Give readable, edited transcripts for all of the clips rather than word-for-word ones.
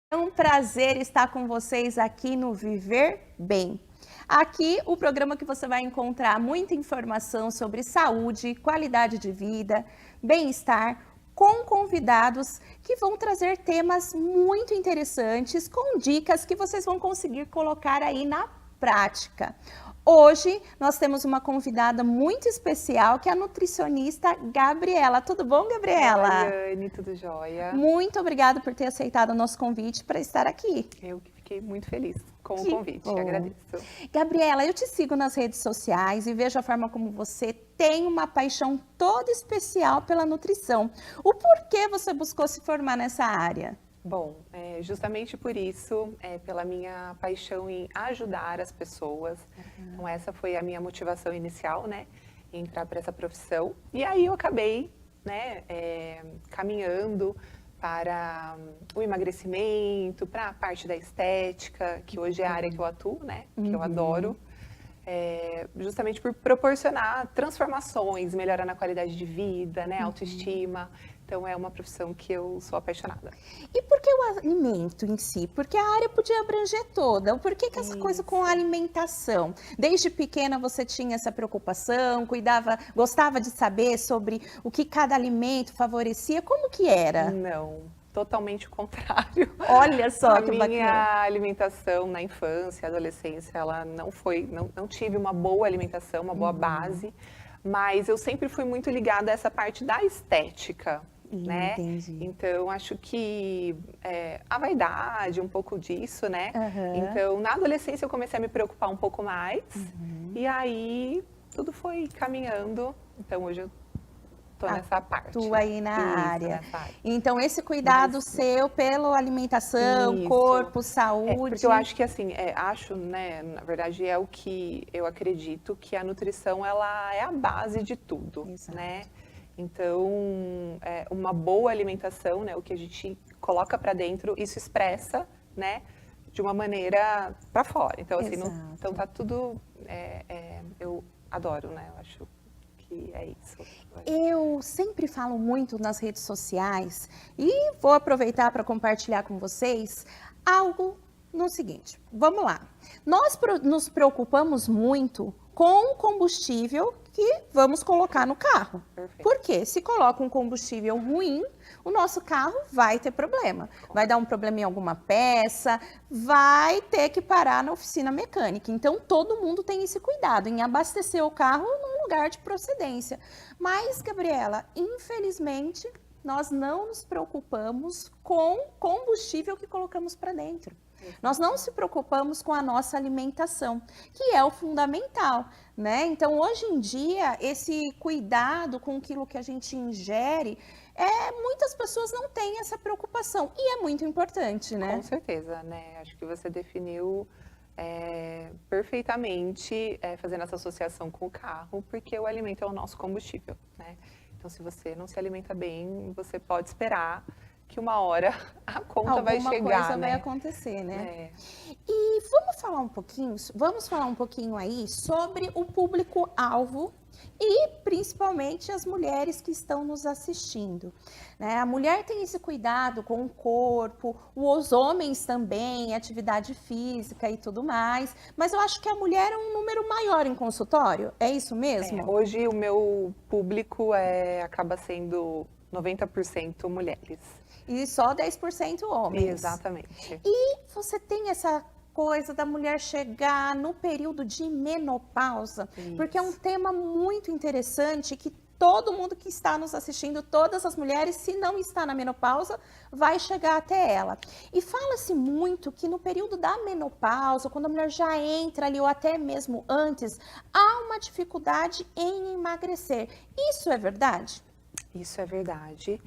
É um prazer estar com vocês aqui no Viver Bem. Aqui, o programa que você vai encontrar muita informação sobre saúde, qualidade de vida, bem-estar, com convidados que vão trazer temas muito interessantes, com dicas que vocês vão conseguir colocar aí na prática. Hoje, nós temos uma convidada muito especial, que é a nutricionista Gabriela. Tudo bom, Gabriela? Oi, Anne, tudo jóia? Muito obrigada por ter aceitado o nosso convite para estar aqui. Eu que fiquei muito feliz com o Que convite, bom. agradeço. Gabriela, eu te sigo nas redes sociais e vejo a forma como você tem uma paixão toda especial pela nutrição. O porquê você buscou se formar nessa área? Bom, justamente por isso, pela minha paixão em ajudar as pessoas. Então, essa foi a minha motivação inicial, né? Entrar para essa profissão. E aí eu acabei, né, caminhando para o emagrecimento, para a parte da estética, que hoje é a área que eu atuo, né? Que eu adoro. Justamente por proporcionar transformações, melhorar na qualidade de vida, né? Autoestima. Então, é uma profissão que eu sou apaixonada. E por que o alimento em si? Porque a área podia abranger toda. Por que essa coisa com a alimentação? Desde pequena você tinha essa preocupação, cuidava, gostava de saber sobre o que cada alimento favorecia? Como que era? Não, totalmente o contrário. Olha só A que minha bacana. alimentação na infância, adolescência, ela não tive uma boa alimentação, uma boa base, mas eu sempre fui muito ligada a essa parte da estética, né? Entendi. Então, acho que a vaidade, um pouco disso, né? Aham. Então, na adolescência eu comecei a me preocupar um pouco mais, e aí tudo foi caminhando. Então, hoje eu tô nessa parte. Tu aí na Isso, área. nessa área. Então, esse cuidado seu pela alimentação, Isso. corpo, saúde. Porque eu acho que assim, acho, né, na verdade é o que eu acredito que a nutrição ela é a base de tudo, Exato. né? Então, uma boa alimentação, né, o que a gente coloca para dentro, isso expressa, né, de uma maneira para fora. Então, assim, Exato. então tá tudo, eu adoro, né? Eu acho que é isso. Eu sempre falo muito nas redes sociais e vou aproveitar para compartilhar com vocês algo no seguinte. Vamos lá. Nós nos preocupamos muito com o combustível que vamos colocar no carro. Perfeito. Porque se coloca um combustível ruim, o nosso carro vai ter problema. Vai dar um problema em alguma peça, vai ter que parar na oficina mecânica. Então, todo mundo tem esse cuidado em abastecer o carro num lugar de procedência. Mas, Gabriela, infelizmente, nós não nos preocupamos com o combustível que colocamos para dentro. Nós não se preocupamos com a nossa alimentação, que é o fundamental, né? Então, hoje em dia, esse cuidado com aquilo que a gente ingere, muitas pessoas não têm essa preocupação e é muito importante, né? Com certeza, né? Acho que você definiu perfeitamente fazendo essa associação com o carro, porque o alimento é o nosso combustível, né? Então, se você não se alimenta bem, você pode esperar que uma hora a conta vai chegar, Alguma coisa né? vai acontecer, né? É. E vamos falar um pouquinho aí sobre o público-alvo e principalmente as mulheres que estão nos assistindo, né? A mulher tem esse cuidado com o corpo, os homens também, atividade física e tudo mais, mas eu acho que a mulher é um número maior em consultório, é isso mesmo? Hoje o meu público acaba sendo 90% mulheres. E só 10% homens. Exatamente. E você tem essa coisa da mulher chegar no período de menopausa, porque é um tema muito interessante que todo mundo que está nos assistindo, todas as mulheres, se não está na menopausa, vai chegar até ela. E fala-se muito que no período da menopausa, quando a mulher já entra ali, ou até mesmo antes, há uma dificuldade em emagrecer. Isso é verdade? Isso é verdade.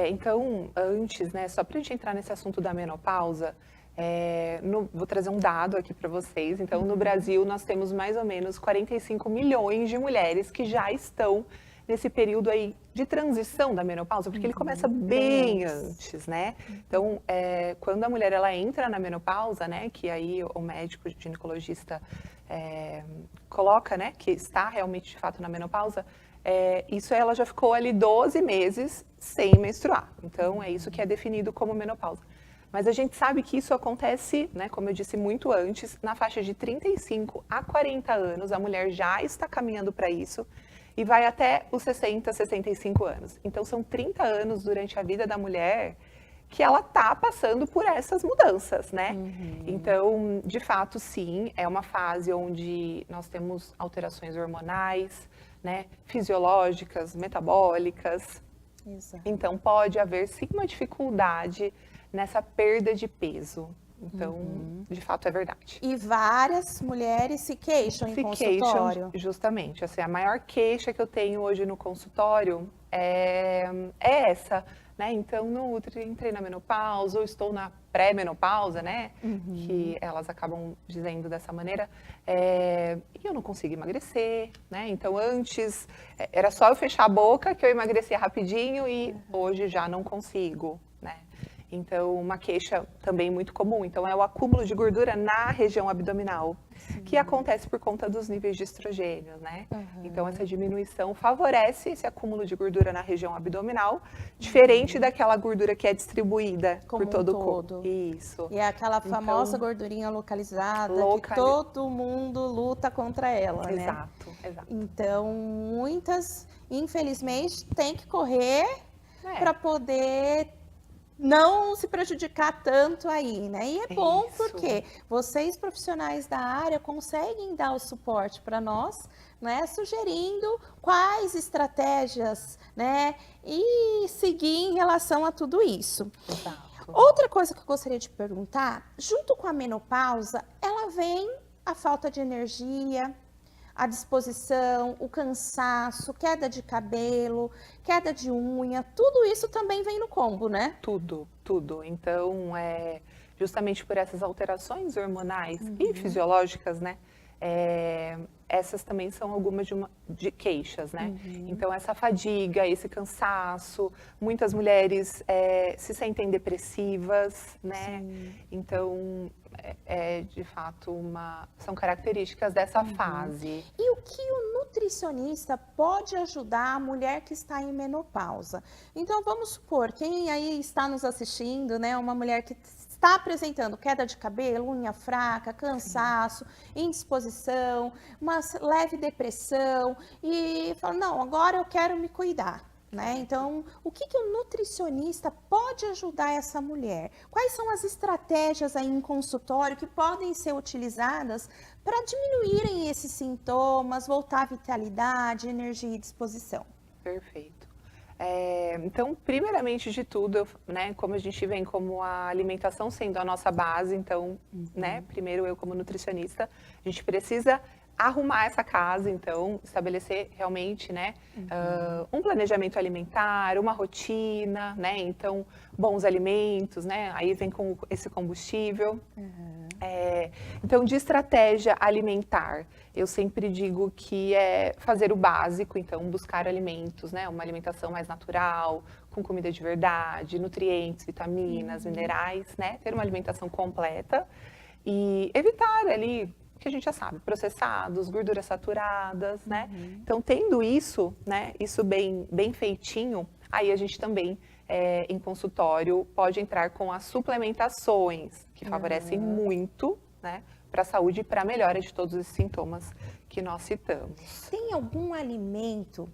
Então, antes, né, só para a gente entrar nesse assunto da menopausa, vou trazer um dado aqui para vocês. Então, no Brasil, nós temos mais ou menos 45 milhões de mulheres que já estão nesse período aí de transição da menopausa, porque ele começa bem antes, né? Então, quando a mulher ela entra na menopausa, né, que aí o médico ginecologista coloca, né, que está realmente de fato na menopausa, isso ela já ficou ali 12 meses sem menstruar. Então, é isso que é definido como menopausa. Mas a gente sabe que isso acontece, né, como eu disse, muito antes, na faixa de 35 a 40 anos, a mulher já está caminhando para isso e vai até os 60, 65 anos. Então, são 30 anos durante a vida da mulher que ela está passando por essas mudanças, né? Então, de fato, sim, é uma fase onde nós temos alterações hormonais, né, fisiológicas, metabólicas. Exato. Então, pode haver sim uma dificuldade nessa perda de peso. Então, de fato, é verdade. E várias mulheres se queixam em Se consultório. queixam, justamente. Assim, a maior queixa que eu tenho hoje no consultório é essa, né? Então, entrei na menopausa, ou estou na pré-menopausa, né? Que elas acabam dizendo dessa maneira. E eu não consigo emagrecer, né? Então, antes era só eu fechar a boca que eu emagrecia rapidinho e hoje já não consigo, né? Então, uma queixa também muito comum. Então, é o acúmulo de gordura na região abdominal, que acontece por conta dos níveis de estrogênio, né? Então, essa diminuição favorece esse acúmulo de gordura na região abdominal, diferente daquela gordura que é distribuída Como por todo um o corpo. todo. Isso. E é aquela famosa gordurinha localizada que todo mundo luta contra ela, né? Exato, exato. Então, muitas, infelizmente, têm que correr para poder não se prejudicar tanto aí, né? E é bom porque vocês profissionais da área conseguem dar o suporte para nós, né? Sugerindo quais estratégias, né? E seguir em relação a tudo isso. Exato. Outra coisa que eu gostaria de perguntar, junto com a menopausa, ela vem a falta de energia, a disposição, o cansaço, queda de cabelo, queda de unha, tudo isso também vem no combo, né? Tudo, tudo. Então, justamente por essas alterações hormonais e fisiológicas, né? Essas também são algumas de queixas, né? Então, essa fadiga, esse cansaço, muitas mulheres se sentem depressivas, né? Então, de fato, são características dessa fase. E o que o nutricionista pode ajudar a mulher que está em menopausa? Então, vamos supor, quem aí está nos assistindo, né? Uma mulher que está apresentando queda de cabelo, unha fraca, cansaço, indisposição, uma leve depressão e fala, não, agora eu quero me cuidar. Né? Então, o que o nutricionista pode ajudar essa mulher? Quais são as estratégias aí em consultório que podem ser utilizadas para diminuírem esses sintomas, voltar à vitalidade, energia e disposição? Perfeito. Então, primeiramente de tudo, né, como a gente vem como a alimentação sendo a nossa base, então, né, primeiro eu como nutricionista, a gente precisa arrumar essa casa, então, estabelecer realmente, né, um planejamento alimentar, uma rotina, né, então, bons alimentos, né, aí vem com esse combustível. Então, de estratégia alimentar, eu sempre digo que é fazer o básico, então, buscar alimentos, né, uma alimentação mais natural, com comida de verdade, nutrientes, vitaminas, minerais, né, ter uma alimentação completa e evitar ali, que a gente já sabe, processados, gorduras saturadas, né? Então, tendo isso, né, isso bem feitinho, aí a gente também, em consultório, pode entrar com as suplementações, que favorecem muito, né, para a saúde e para a melhora de todos esses sintomas que nós citamos. Tem algum alimento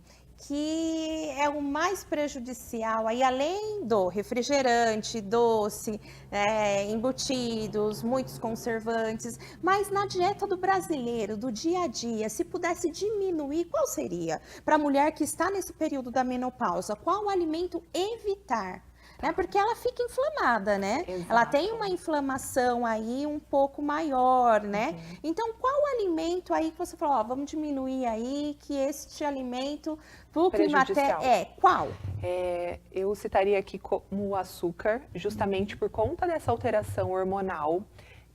que é o mais prejudicial, aí além do refrigerante, doce, embutidos, muitos conservantes, mas na dieta do brasileiro, do dia a dia, se pudesse diminuir, qual seria? Para a mulher que está nesse período da menopausa, qual alimento evitar? Né? Porque ela fica inflamada, né? Exato. Ela tem uma inflamação aí um pouco maior, né? Então, qual alimento aí que você falou, ó, vamos diminuir aí, que este alimento pro climatério qual? Eu citaria aqui como o açúcar, justamente por conta dessa alteração hormonal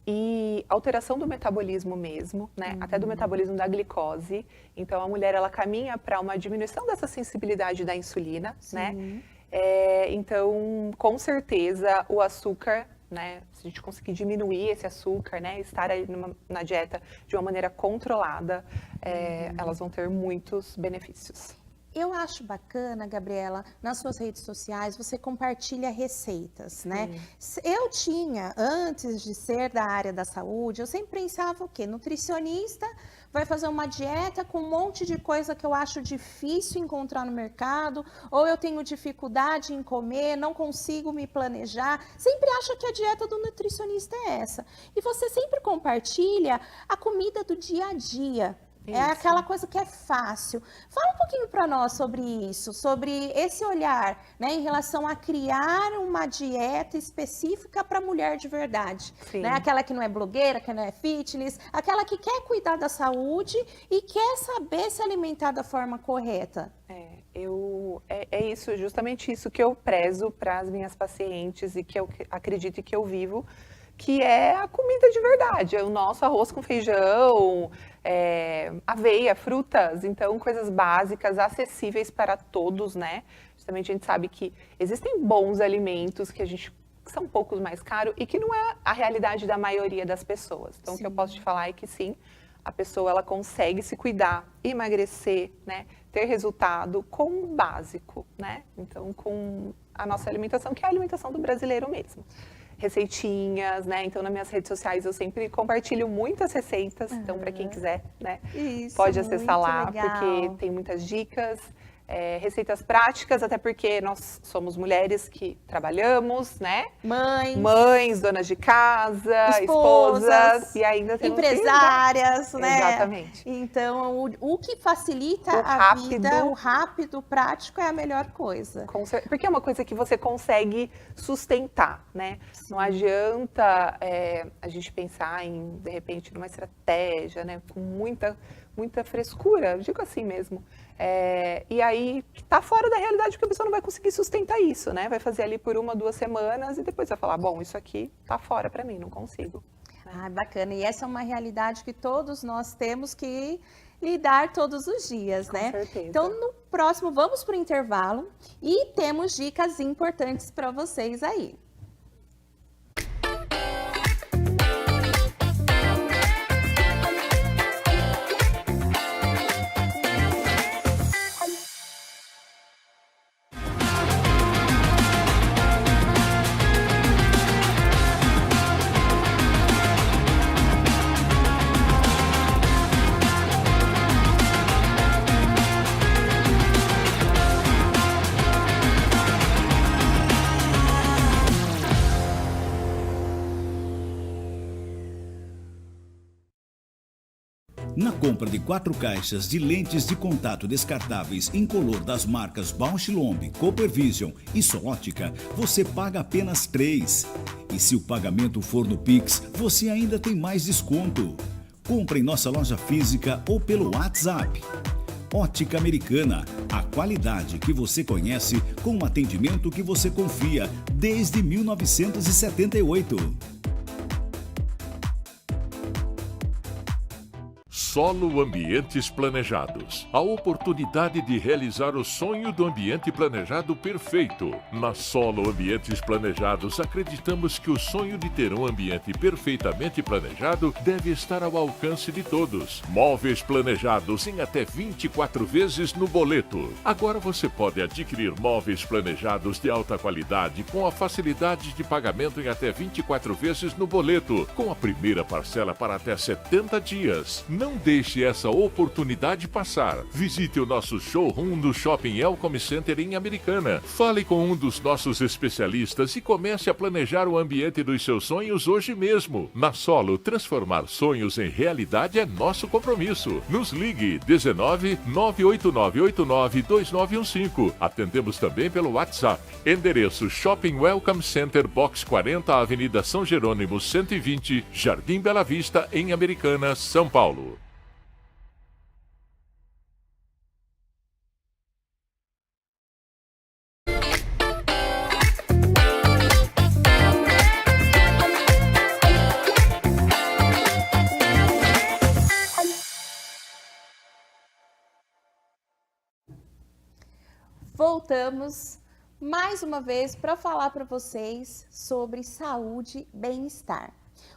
e alteração do metabolismo mesmo, né? Até do metabolismo da glicose. Então, a mulher, ela caminha para uma diminuição dessa sensibilidade da insulina, né? Então, com certeza, o açúcar, né, se a gente conseguir diminuir esse açúcar, né, estar aí na dieta de uma maneira controlada, elas vão ter muitos benefícios. Eu acho bacana, Gabriela, nas suas redes sociais, você compartilha receitas, né? Eu tinha, antes de ser da área da saúde, eu sempre pensava o quê? Nutricionista vai fazer uma dieta com um monte de coisa que eu acho difícil encontrar no mercado, ou eu tenho dificuldade em comer, não consigo me planejar. Sempre acho que a dieta do nutricionista é essa. E você sempre compartilha a comida do dia a dia. É aquela coisa que é fácil. Fala um pouquinho para nós sobre isso, sobre esse olhar, né, em relação a criar uma dieta específica para mulher de verdade. Né? Aquela que não é blogueira, que não é fitness, aquela que quer cuidar da saúde e quer saber se alimentar da forma correta. É isso, justamente isso que eu prezo para as minhas pacientes e que eu acredito e que eu vivo, que é a comida de verdade, é o nosso arroz com feijão, aveia, frutas, então coisas básicas, acessíveis para todos, né? Justamente a gente sabe que existem bons alimentos que são um pouco mais caros e que não é a realidade da maioria das pessoas. Então, o que eu posso te falar é que sim, a pessoa ela consegue se cuidar, emagrecer, né? Ter resultado com o básico, né? Então, com a nossa alimentação, que é a alimentação do brasileiro mesmo. Receitinhas, né? Então, nas minhas redes sociais eu sempre compartilho muitas receitas. Então, para quem quiser, né? Pode acessar lá, porque tem muitas dicas, receitas práticas, até porque nós somos mulheres que trabalhamos, né? Mães, donas de casa, esposas e ainda temos empresárias, né? Exatamente. Então, o que facilita a vida, o rápido, o prático é a melhor coisa. Porque é uma coisa que você consegue sustentar, né? Sim. Não adianta a gente pensar em, de repente, numa estratégia, né? Com muita frescura, eu digo assim mesmo. E aí, tá fora da realidade, porque a pessoa não vai conseguir sustentar isso, né? Vai fazer ali por 1, 2 semanas e depois vai falar, bom, isso aqui tá fora para mim, não consigo. Ah, bacana. E essa é uma realidade que todos nós temos que lidar todos os dias, né? Com certeza. Então, no próximo, vamos para o intervalo e temos dicas importantes para vocês aí. Na compra de 4 caixas de lentes de contato descartáveis incolor das marcas Bausch & Lomb, Coopervision e Solótica, você paga apenas 3. E se o pagamento for no Pix, você ainda tem mais desconto. Compre em nossa loja física ou pelo WhatsApp. Ótica Americana, a qualidade que você conhece com um atendimento que você confia desde 1978. Solo Ambientes Planejados. A oportunidade de realizar o sonho do ambiente planejado perfeito. Na Solo Ambientes Planejados, acreditamos que o sonho de ter um ambiente perfeitamente planejado deve estar ao alcance de todos. Móveis planejados em até 24 vezes no boleto. Agora você pode adquirir móveis planejados de alta qualidade com a facilidade de pagamento em até 24 vezes no boleto, com a primeira parcela para até 70 dias. Não deixe essa oportunidade passar. Visite o nosso showroom do Shopping Elcom Center em Americana. Fale com um dos nossos especialistas e comece a planejar o ambiente dos seus sonhos hoje mesmo. Na Solo, transformar sonhos em realidade é nosso compromisso. Nos ligue 19 98989 2915. Atendemos também pelo WhatsApp. Endereço Shopping Welcome Center, Box 40, Avenida São Jerônimo 120, Jardim Bela Vista, em Americana, São Paulo. Voltamos mais uma vez para falar para vocês sobre saúde e bem-estar.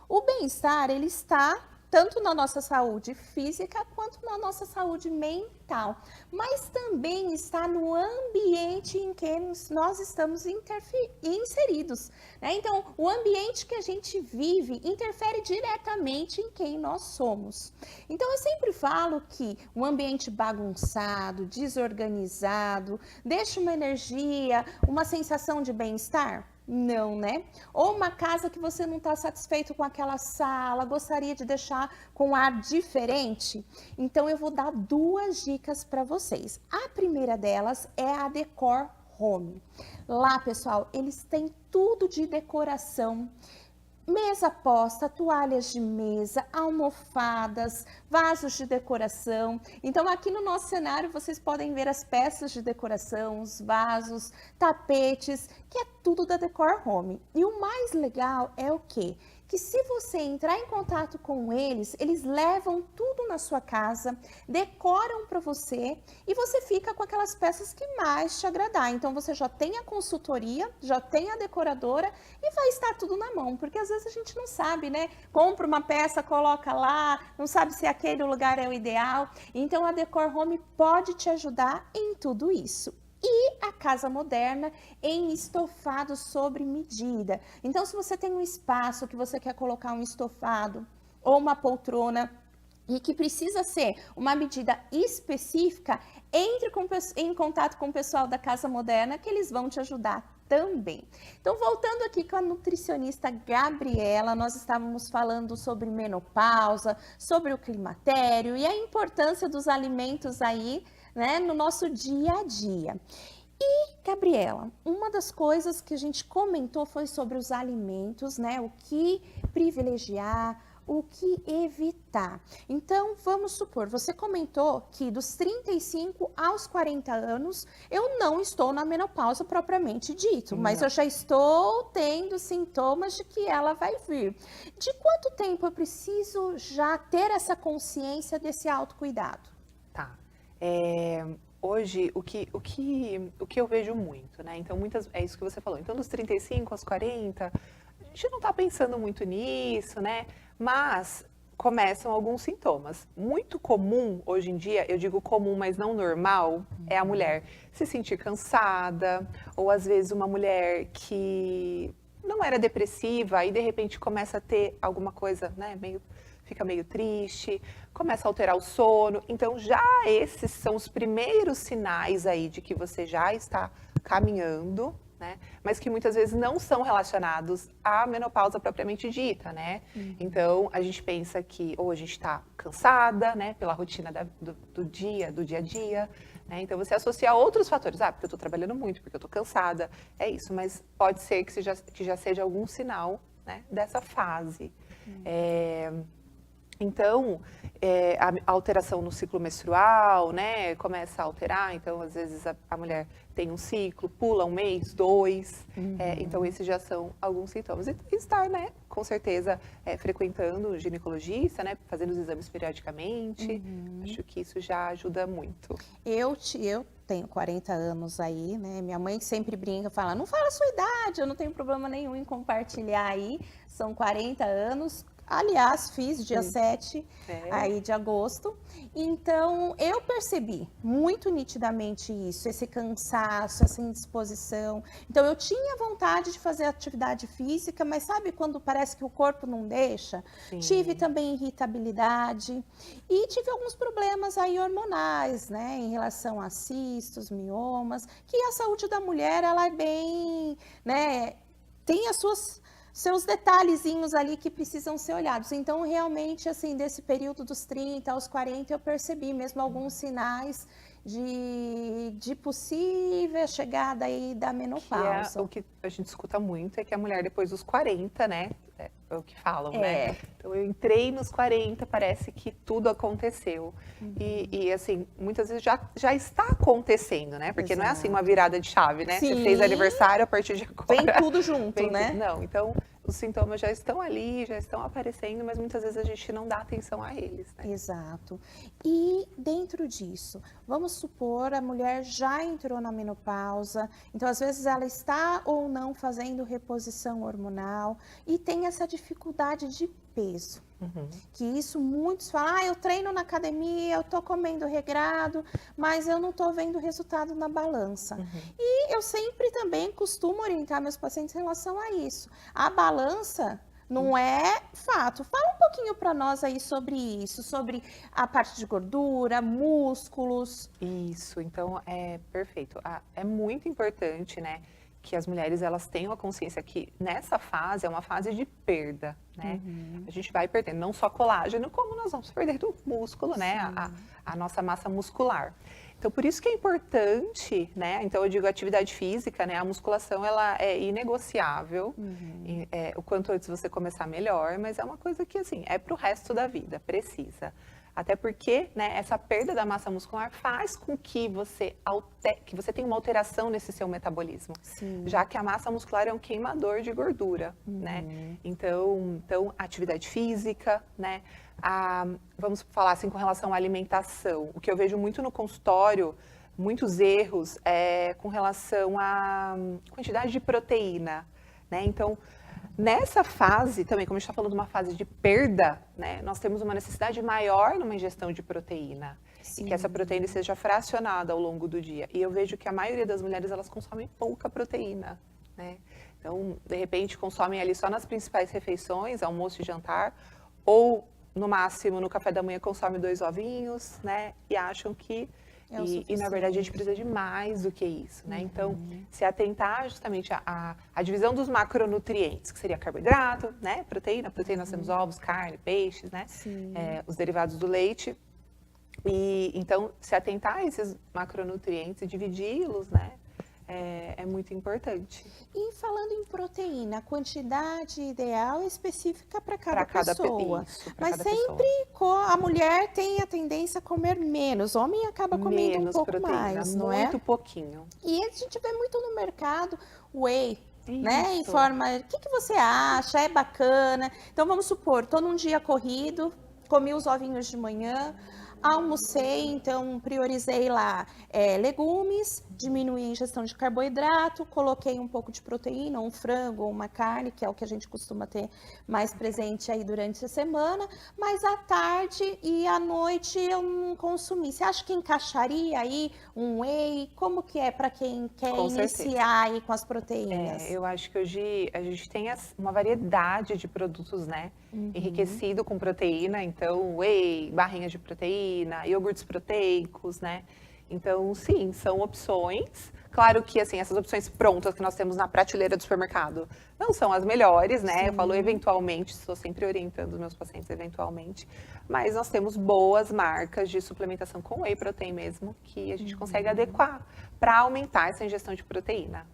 O bem-estar, ele está tanto na nossa saúde física quanto na nossa saúde mental, mas também está no ambiente em que nós estamos inseridos, né? Então, o ambiente que a gente vive interfere diretamente em quem nós somos. Então, eu sempre falo que um ambiente bagunçado, desorganizado, deixa uma energia, uma sensação de bem-estar? Não, né? Ou uma casa que você não está satisfeito com aquela sala, gostaria de deixar com um ar diferente? Então, eu vou dar 2 dicas para vocês. A primeira delas é a Decor Home. Lá, pessoal, eles têm tudo de decoração. Mesa posta, toalhas de mesa, almofadas, vasos de decoração. Então, aqui no nosso cenário, vocês podem ver as peças de decoração, os vasos, tapetes, que é tudo da Decor Home. E o mais legal é o quê? Que se você entrar em contato com eles, eles levam tudo na sua casa, decoram para você e você fica com aquelas peças que mais te agradar. Então, você já tem a consultoria, já tem a decoradora e vai estar tudo na mão, porque às vezes a gente não sabe, né? Compra uma peça, coloca lá, não sabe se aquele lugar é o ideal. Então, a Decor Home pode te ajudar em tudo isso. E a Casa Moderna em estofado sobre medida. Então, se você tem um espaço que você quer colocar um estofado ou uma poltrona e que precisa ser uma medida específica, entre em contato com o pessoal da Casa Moderna que eles vão te ajudar também. Então, voltando aqui com a nutricionista Gabriela, nós estávamos falando sobre menopausa, sobre o climatério e a importância dos alimentos aí, né, no nosso dia a dia. E, Gabriela, uma das coisas que a gente comentou foi sobre os alimentos, né, o que privilegiar, o que evitar. Então, vamos supor, você comentou que dos 35 aos 40 anos, eu não estou na menopausa propriamente dito, mas eu já estou tendo sintomas de que ela vai vir. De quanto tempo eu preciso já ter essa consciência desse autocuidado? Tá. Hoje, o que eu vejo muito, né? Então, é isso que você falou. Então, dos 35 aos 40, a gente não tá pensando muito nisso, né? Mas começam alguns sintomas. Muito comum, hoje em dia, eu digo comum, mas não normal, é a mulher se sentir cansada, ou às vezes uma mulher que não era depressiva e de repente começa a ter alguma coisa, né, fica meio triste, começa a alterar o sono. Então, já esses são os primeiros sinais aí de que você já está caminhando, né? Mas que muitas vezes não são relacionados à menopausa propriamente dita, né? Então, a gente pensa que ou a gente está cansada, né, pela rotina do dia a dia, né? Então, você associa a outros fatores. Porque eu estou trabalhando muito, porque eu estou cansada. É isso, mas pode ser que já seja algum sinal, né, dessa fase. Então, a alteração no ciclo menstrual, né, começa a alterar. Então, às vezes, a mulher tem um ciclo, pula 1 mês, 2. Então, esses já são alguns sintomas. E estar, né, com certeza, frequentando o ginecologista, né, fazendo os exames periodicamente. Acho que isso já ajuda muito. Eu tenho 40 anos aí, né? Minha mãe sempre brinca, fala, não fala a sua idade, eu não tenho problema nenhum em compartilhar aí. São 40 anos. Aliás, fiz dia 7 aí de agosto. Então, eu percebi muito nitidamente isso, esse cansaço, essa indisposição. Então, eu tinha vontade de fazer atividade física, mas sabe quando parece que o corpo não deixa? Sim. Tive também irritabilidade e tive alguns problemas aí hormonais, né? Em relação a cistos, miomas, que a saúde da mulher, ela é bem, né? Tem as seus detalhezinhos ali que precisam ser olhados. Então, realmente, assim, desse período dos 30 aos 40, eu percebi mesmo alguns sinais de possível chegada aí da menopausa. O que a gente escuta muito é que a mulher depois dos 40, né, é o que falam, né? Então, eu entrei nos 40, parece que tudo aconteceu. E assim, muitas vezes já está acontecendo, né? Porque não é assim uma virada de chave, né? Sim. Você fez aniversário, a partir de agora... Vem tudo junto, né? Não, então... Os sintomas já estão ali, já estão aparecendo, mas muitas vezes a gente não dá atenção a eles, né? Exato. E dentro disso, vamos supor a mulher já entrou na menopausa, então às vezes ela está ou não fazendo reposição hormonal e tem essa dificuldade de peso. Que isso muitos falam, eu treino na academia, eu tô comendo regrado, mas eu não tô vendo resultado na balança. E eu sempre também costumo orientar meus pacientes em relação a isso. A balança não é fato. Fala um pouquinho para nós aí sobre isso, sobre a parte de gordura, músculos. Isso, então é perfeito. É muito importante, né, que as mulheres elas tenham a consciência que nessa fase é uma fase de perda, né? A gente vai perdendo não só colágeno, como nós vamos perdendo músculo, né? A nossa massa muscular. Então, por isso que é importante, né? Então, eu digo atividade física, né? A musculação, ela é inegociável. O quanto antes você começar, melhor. Mas é uma coisa que, assim, é pro resto da vida, precisa. Até porque, né, essa perda da massa muscular faz com que você tenha uma alteração nesse seu metabolismo. Já que a massa muscular é um queimador de gordura, né? Então, atividade física, né? Vamos falar assim com relação à alimentação. O que eu vejo muito no consultório, muitos erros, é com relação à quantidade de proteína, né? Então, nessa fase também, como a gente está falando de uma fase de perda, né? Nós temos uma necessidade maior numa ingestão de proteína. E que essa proteína seja fracionada ao longo do dia. E eu vejo que a maioria das mulheres, elas consomem pouca proteína, né? Então, de repente, consomem ali só nas principais refeições, almoço e jantar, ou no máximo, no café da manhã, consome 2 ovinhos, né? E acham que... E, na verdade, a gente precisa de mais do que isso, né? Então, se atentar justamente à divisão dos macronutrientes, que seria carboidrato, né? Proteína, nós temos ovos, carne, peixes, né? Os derivados do leite. E, então, se atentar a esses macronutrientes e dividi-los, né? É muito importante. E falando em proteína, a quantidade ideal é específica para cada pessoa. Mas sempre a mulher tem a tendência a comer menos. O homem acaba comendo um pouco mais, não é? Muito pouquinho. E a gente vê muito no mercado whey, né? Em forma, o que você acha? É bacana? Então vamos supor, estou num dia corrido, comi os ovinhos de manhã, almocei, então priorizei lá legumes, diminuí a ingestão de carboidrato, coloquei um pouco de proteína, um frango ou uma carne, que é o que a gente costuma ter mais presente aí durante a semana, mas à tarde e à noite eu não consumi. Você acha que encaixaria aí um whey? Como que é para quem quer iniciar aí com as proteínas? Eu acho que hoje a gente tem uma variedade de produtos, né? Enriquecido com proteína, então whey, barrinhas de proteína, iogurtes proteicos, né? Então, sim, são opções. Claro que, assim, essas opções prontas que nós temos na prateleira do supermercado não são as melhores, né? Eu falo eventualmente, estou sempre orientando os meus pacientes eventualmente, mas nós temos boas marcas de suplementação com whey protein mesmo, que a gente consegue adequar para aumentar essa ingestão de proteína.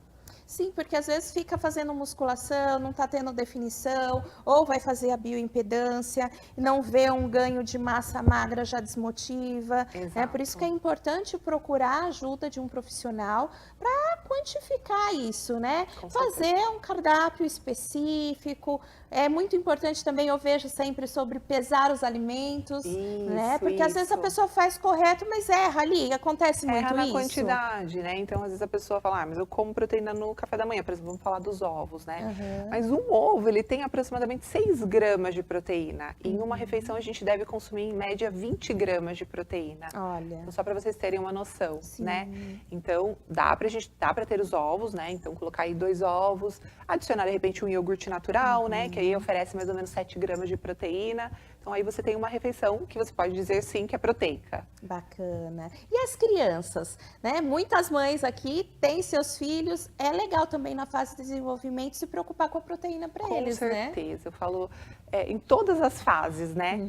Sim, porque às vezes fica fazendo musculação, não está tendo definição, ou vai fazer a bioimpedância, não vê um ganho de massa magra, já desmotiva. Né? Por isso que é importante procurar a ajuda de um profissional para quantificar isso, né? Fazer um cardápio específico. É muito importante também, eu vejo sempre sobre pesar os alimentos, né? Porque às vezes a pessoa faz correto, mas erra ali, acontece muito isso. Erra na quantidade, né? Então, às vezes a pessoa fala, mas eu como proteína no café da manhã, por exemplo, vamos falar dos ovos, né? Mas um ovo, ele tem aproximadamente 6 gramas de proteína. E em uma refeição a gente deve consumir em média 20 gramas de proteína. Olha. Então, só para vocês terem uma noção, né? Então, dá para ter os ovos, né? Então, colocar aí 2 ovos, adicionar de repente um iogurte natural, né? Que aí oferece mais ou menos 7 gramas de proteína. Então, aí você tem uma refeição que você pode dizer, sim, que é proteica. Bacana. E as crianças, né? Muitas mães aqui têm seus filhos. É legal também na fase de desenvolvimento se preocupar com a proteína para eles, né? Com certeza. Eu falo em todas as fases, né?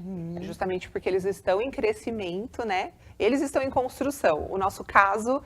Justamente porque eles estão em crescimento, né? Eles estão em construção. O nosso caso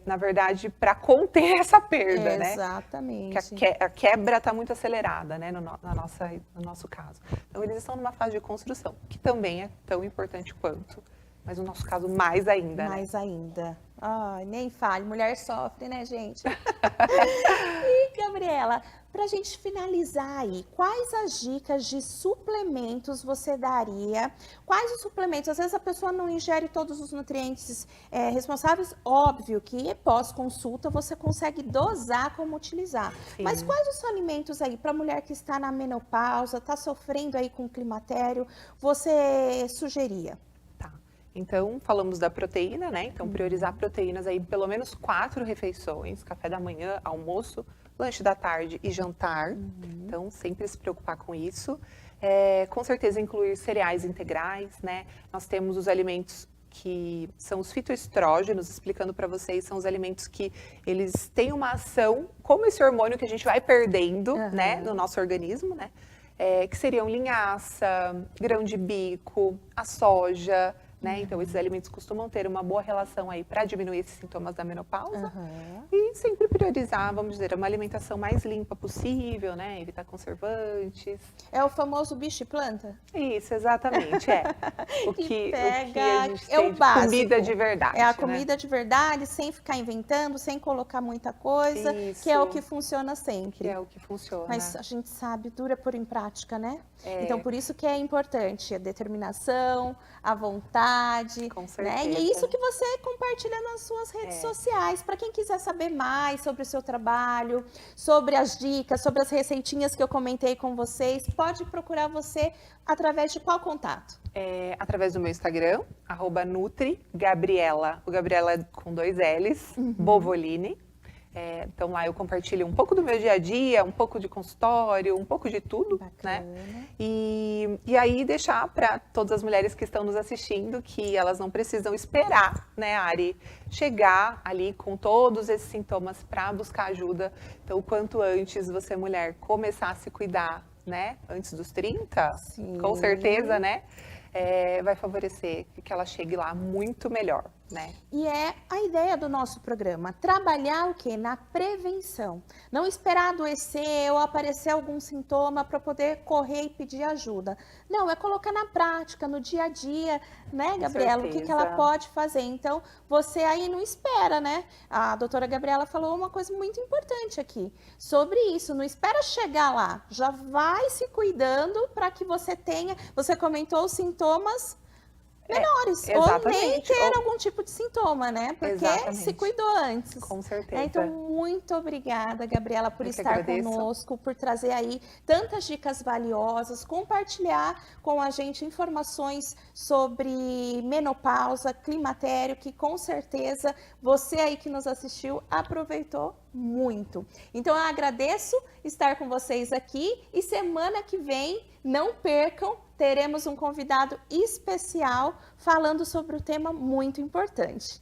na verdade, para conter essa perda, né? Exatamente. Que a quebra está muito acelerada, né? No nosso caso. Então, eles estão numa fase de construção, que também é tão importante quanto. Mas no nosso caso, mais ainda, mais ainda. Ai, nem fale. Mulher sofre, né, gente? E, Gabriela, para a gente finalizar aí, quais as dicas de suplementos você daria? Quais os suplementos? Às vezes a pessoa não ingere todos os nutrientes responsáveis. Óbvio que pós-consulta você consegue dosar como utilizar. Sim. Mas quais os alimentos aí para a mulher que está na menopausa, está sofrendo aí com o climatério, você sugeria? Tá. Então, falamos da proteína, né? Então, priorizar proteínas aí pelo menos 4 refeições, café da manhã, almoço, lanche da tarde e jantar. Então, sempre se preocupar com isso. Com certeza, incluir cereais integrais, né? Nós temos os alimentos que são os fitoestrógenos, explicando para vocês, são os alimentos que eles têm uma ação, como esse hormônio que a gente vai perdendo, né, no nosso organismo, né? Que seriam linhaça, grão de bico, a soja, né? Então, esses alimentos costumam ter uma boa relação aí para diminuir esses sintomas da menopausa. E sempre priorizar, vamos dizer, uma alimentação mais limpa possível, né? Evitar conservantes. É o famoso bicho e planta? Isso, exatamente, o que a gente é o tem de básico. comida de verdade. É a né? comida de verdade, sem ficar inventando, sem colocar muita coisa, Isso. que é o que funciona sempre. Que é o que funciona. Mas a gente sabe, dura por em prática, né? Então, por isso que é importante a determinação, a vontade. Com né? certeza. E é isso que você compartilha nas suas redes sociais. Para quem quiser saber mais sobre o seu trabalho, sobre as dicas, sobre as receitinhas que eu comentei com vocês, pode procurar você através de qual contato? Através do meu Instagram, @NutriGabriela. O Gabriela é com 2 L's, Bovolini. Então lá eu compartilho um pouco do meu dia a dia, um pouco de consultório, um pouco de tudo, Bacana. né? E aí deixar para todas as mulheres que estão nos assistindo que elas não precisam esperar, né, Ari, chegar ali com todos esses sintomas para buscar ajuda. Então, o quanto antes você, mulher, começar a se cuidar, né, antes dos 30, Sim. com certeza, né, vai favorecer que ela chegue lá muito melhor, né? E é a ideia do nosso programa, trabalhar o quê? Na prevenção. Não esperar adoecer ou aparecer algum sintoma para poder correr e pedir ajuda. Não, é colocar na prática, no dia a dia, né, Gabriela? O que ela certeza. pode fazer. Então, você aí não espera, né? A doutora Gabriela falou uma coisa muito importante aqui sobre isso. Não espera chegar lá, já vai se cuidando para que você tenha. Você comentou os sintomas menores, ou nem exatamente. ter algum tipo de sintoma, né? Porque Exatamente. se cuidou antes. Com certeza. Então, muito obrigada, Gabriela, por Eu que estar agradeço. conosco, por trazer aí tantas dicas valiosas, compartilhar com a gente informações sobre menopausa, climatério, que com certeza você aí que nos assistiu aproveitou muito. Então, eu agradeço estar com vocês aqui e semana que vem, não percam, teremos um convidado especial falando sobre um tema muito importante.